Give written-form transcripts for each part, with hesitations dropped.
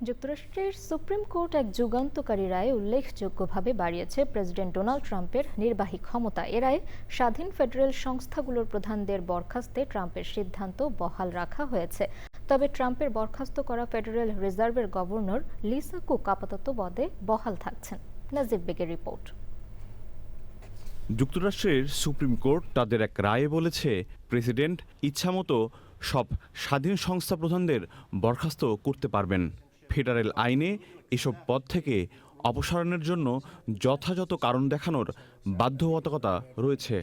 যুক্তরাষ্ট্রের supreme court এক যুগান্তকারী রায়ে উল্লেখযোগ্যভাবে বাড়িয়েছে প্রেসিডেন্ট ডোনাল্ড ট্রাম্পের নির্বাহী ক্ষমতা। এ রায়ে স্বাধীন ফেডারেল সংস্থাগুলোর প্রধানদের বরখাস্তে ট্রাম্পের সিদ্ধান্ত বহাল রাখা হয়েছে। তবে ট্রাম্পের বরখাস্ত করা ফেডারেল রিজার্ভের গভর্নর লিসা কুক আপাতত পদে বহাল থাকছেন। নাজিব বেগের রিপোর্ট। যুক্তরাষ্ট্রের সুপ্রিম কোর্ট তাদের এক রায়ে বলেছে, প্রেসিডেন্ট ইচ্ছামতো সব স্বাধীন সংস্থা প্রধানদের বরখাস্ত করতে পারবেন। ফেডারেল আইনে এসব পদ থেকে অপসারণের জন্য যথাযথ কারণ দেখানোর বাধ্যবাধকতা রয়েছে।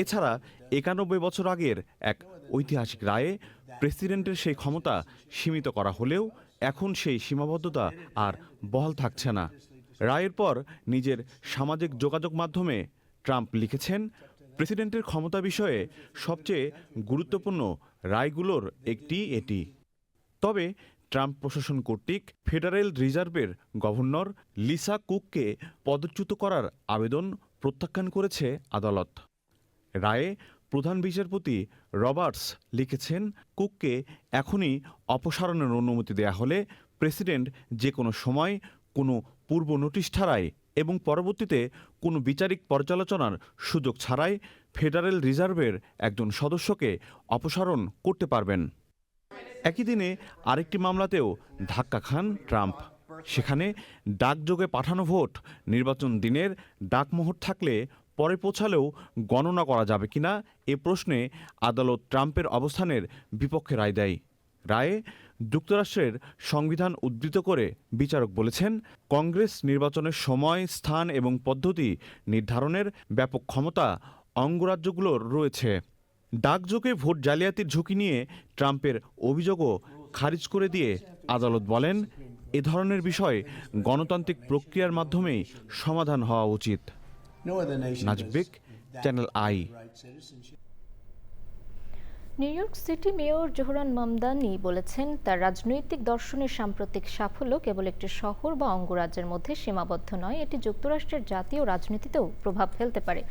এছাড়া ৯১ বছর আগের এক ঐতিহাসিক রায়ে প্রেসিডেন্টের সেই ক্ষমতা সীমিত করা হলেও এখন সেই সীমাবদ্ধতা আর বহাল থাকছে না। রায়ের পর নিজের সামাজিক যোগাযোগ মাধ্যমে ট্রাম্প লিখেছেন, প্রেসিডেন্টের ক্ষমতা বিষয়ে সবচেয়ে গুরুত্বপূর্ণ রায়গুলোর একটি এটি। তবে ট্রাম্প প্রশাসন কর্তৃক ফেডারেল রিজার্ভের গভর্নর লিসা কুককে পদচ্যুত করার আবেদন প্রত্যাখ্যান করেছে আদালত। রায়ে প্রধান বিচারপতি রবার্টস লিখেছেন, কুককে এখনই অপসারণের অনুমতি দেয়া হলে প্রেসিডেন্ট যে কোনো সময় কোনো পূর্ব নোটিশ ছাড়াই এবং পরবর্তীতে কোনো বিচারিক পর্যালোচনার সুযোগ ছাড়াই ফেডারেল রিজার্ভের একজন সদস্যকে অপসারণ করতে পারবেন। একই দিনে আরেকটি মামলাতেও ধাক্কা খান ট্রাম্প। সেখানে ডাকযোগে পাঠানো ভোট নির্বাচন দিনের ডাকমোহর থাকলে পরে পৌঁছালেও গণনা করা যাবে কিনা এ প্রশ্নে আদালত ট্রাম্পের অবস্থানের বিপক্ষে রায় দেয়। রায়ে যুক্তরাষ্ট্রের সংবিধান উদ্ধৃত করে বিচারক বলেছেন, কংগ্রেস নির্বাচনের সময়, স্থান এবং পদ্ধতি নির্ধারণের ব্যাপক ক্ষমতা অঙ্গরাজ্যগুলোর রয়েছে। ডাকযোগে ভোট জালিয়াতির ঝুঁকি নিয়ে ট্রাম্পের অভিযোগও খারিজ করে দিয়ে আদালত বলেন, এ ধরনের বিষয় গণতান্ত্রিক প্রক্রিয়ার মাধ্যমেই সমাধান হওয়া উচিত। Najib Beg, channel I. New York City mayor Zohran Mamdani বলেছেন, তার রাজনৈতিক দর্শনের সাম্প্রতিক সাফল্য কেবল একটি শহর বা অঙ্গরাজ্যের মধ্যে সীমাবদ্ধ নয়, এটি যুক্তরাষ্ট্রের জাতীয় রাজনীতিতেও প্রভাব ফেলতে পারে।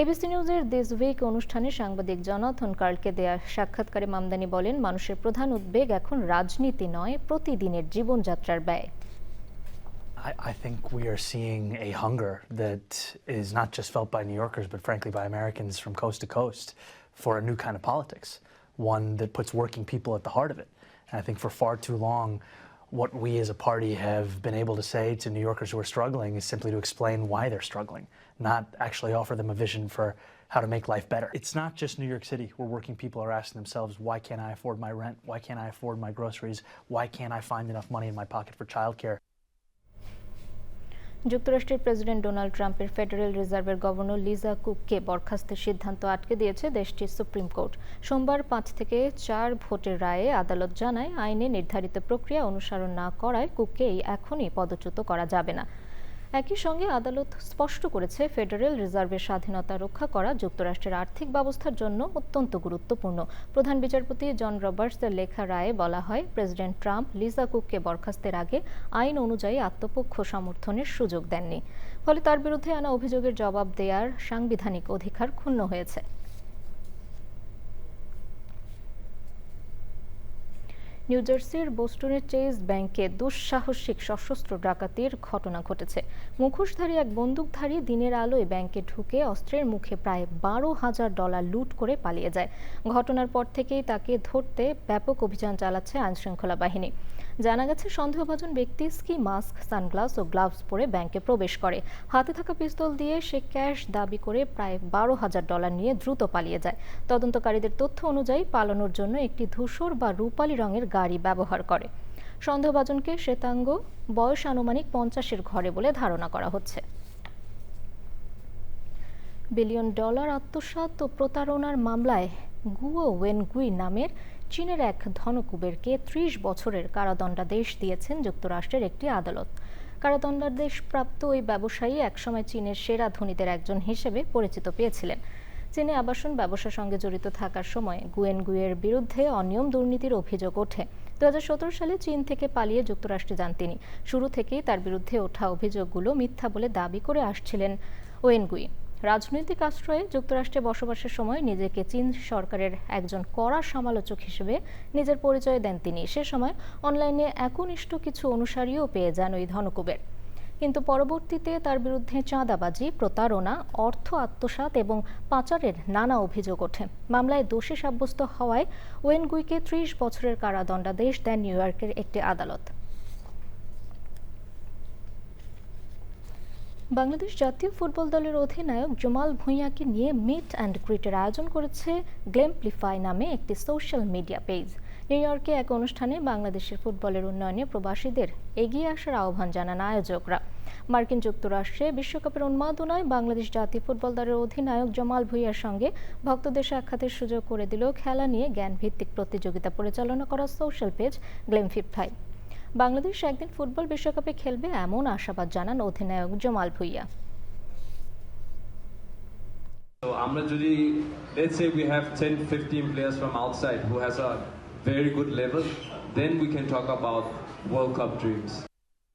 এবিসি নিউজের দিস উইক অনুষ্ঠানে সাংবাদিক জনাথন কার্লকে দেয়া সাক্ষাৎকারে মামদানি বলেন, মানুষের প্রধান উদ্বেগ এখন রাজনীতি নয়, প্রতিদিনের জীবনযাত্রার ব্যয়। I think we are seeing a hunger that is not just felt by New Yorkers, but frankly by Americans from coast to coast for a new kind of politics, one that puts working people at the heart of it. And I think for far too long, what we as a party have been able to say to New Yorkers who are struggling is simply to explain why they're struggling, not actually offer them a vision for how to make life better. It's not just New York City where working people are asking themselves, why can't I afford my rent? Why can't I afford my groceries? Why can't I find enough money in my pocket for childcare? যুক্তরাষ্ট্রের president Donald ট্রাম্পের federal রিজার্ভের governor Lisa কুককে বরখাস্তের সিদ্ধান্ত আটকে দিয়েছে দেশটির supreme court. সোমবার ৫ থেকে ৪ ভোটের রায়ে আদালত জানায়, আইনে নির্ধারিত প্রক্রিয়া অনুসরণ না করায় কুককে এখনই পদচ্যুত করা যাবে না। একই সঙ্গে আদালত স্পষ্ট করেছে, ফেডারেল রিজার্ভের স্বাধীনতা রক্ষা করা যুক্তরাষ্ট্রের আর্থিক ব্যবস্থার জন্য অত্যন্ত গুরুত্বপূর্ণ। প্রধান বিচারপতি জন রবার্টসের লেখা রায়ে বলা হয়, প্রেসিডেন্ট ট্রাম্প লিসা কুককে বরখাস্তের আগে আইন অনুযায়ী আত্মপক্ষ সমর্থনের সুযোগ দেননি, ফলে তার বিরুদ্ধে আনা অভিযোগের জবাব দেওয়ার সাংবিধানিক অধিকার ক্ষুণ্ণ হয়েছে। নিউ জার্সির বোস্টনের চেজ ব্যাংকে দুঃসাহসিক সশস্ত্র ডাকাতির ঘটনা ঘটেছে। মুখোশধারী এক বন্দুকধারী দিনের আলোয় ব্যাংকে ঢুকে অস্ত্রের মুখে প্রায় $12,000 লুট করে পালিয়ে যায়। ঘটনার পর থেকেই তাকে ধরতে ব্যাপক অভিযান চালাচ্ছে আইনশৃঙ্খলা বাহিনী। জানা গেছে, সন্দেহভাজন ব্যক্তি স্কি মাস্ক, সানগ্লাস ও গ্লাভস পরে ব্যাংকে প্রবেশ করে। হাতে থাকা পিস্তল দিয়ে সে ক্যাশ দাবি করে প্রায় $12,000 নিয়ে দ্রুত পালিয়ে যায়। তদন্তকারীদের তথ্য অনুযায়ী পালানোর জন্য একটি ধূসর বা রূপালী রঙের গাড়ি ব্যবহার করে। সন্দেহভাজনকে শ্বেতাঙ্গ, বয়স আনুমানিক 50-এর ঘরে বলে ধারণা করা হচ্ছে। $1 বিলিয়ন আত্মসাৎ ও প্রতারণার মামলায় গুয়ো ওয়েনগুই নামের চীনের এক ধনকুবেরকে 30 বছরের কারাদণ্ডাদেশ দিয়েছেন যুক্তরাষ্ট্রের একটি আদালত। কারাদণ্ডাদেশপ্রাপ্ত ওই ব্যবসায়ী একসময় চীনের সেরা ধনীদের একজন হিসেবে পরিচিত পেয়েছিলেন। চীনে আবাসন ব্যবসার সঙ্গে জড়িত থাকার সময় গুয়ের বিরুদ্ধে অনিয়ম দুর্নীতির অভিযোগ ওঠে। 2017 সালে চীন থেকে পালিয়ে যুক্তরাষ্ট্রে যান তিনি। শুরু থেকেই তার বিরুদ্ধে ওঠা অভিযোগগুলো মিথ্যা বলে দাবি করে আসছিলেন ওয়েনগুই। রাজনৈতিক আশ্রয়ে যুক্তরাষ্ট্রে বসবাসের সময় নিজেকে চীন সরকারের একজন কড়া সমালোচক হিসেবে নিজের পরিচয় দেন তিনি। সে সময় অনলাইনে একনিষ্ঠ কিছু অনুসারীও পেয়ে যান ওই ধনকুবের। কিন্তু পরবর্তীতে তার বিরুদ্ধে চাঁদাবাজি, প্রতারণা, অর্থ আত্মসাৎ এবং পাচারের নানা অভিযোগ ওঠে। মামলায় দোষী সাব্যস্ত হওয়ায় ওয়েন গুইকে ৩০ বছরের কারাদণ্ডাদেশ দেন নিউ ইয়র্কের একটি আদালত। বাংলাদেশ জাতীয় ফুটবল দলের অধিনায়ক জামাল ভূঁইয়াকে নিয়ে মিট অ্যান্ড গ্রিটের আয়োজন করেছে গ্লেমপ্লিফাই নামে একটি সোশ্যাল মিডিয়া পেজ। নিউ ইয়র্কে এক অনুষ্ঠানে বাংলাদেশের ফুটবলের উন্নয়নে প্রবাসীদের এগিয়ে আসার আহ্বান জানান আয়োজকরা। মার্কিন যুক্তরাষ্ট্রে বিশ্বকাপের উন্মাদনায় বাংলাদেশ জাতীয় ফুটবল দলের অধিনায়ক জামাল ভূঁইয়ার সঙ্গে ভক্তদের সাক্ষাতের সুযোগ করে দিল খেলা নিয়ে জ্ঞানভিত্তিক প্রতিযোগিতা পরিচালনা করা সোশ্যাল পেজ গ্লেমপ্লিফাই। বাংলাদেশ একদিন ফুটবল বিশ্বকাপে খেলবে এমন আশাবাদ জানান অধিনায়ক জামাল ভূঁইয়া। So আমরা যদি let's say we have 10-15 players from outside who has a very good level, then we can talk about World Cup dreams.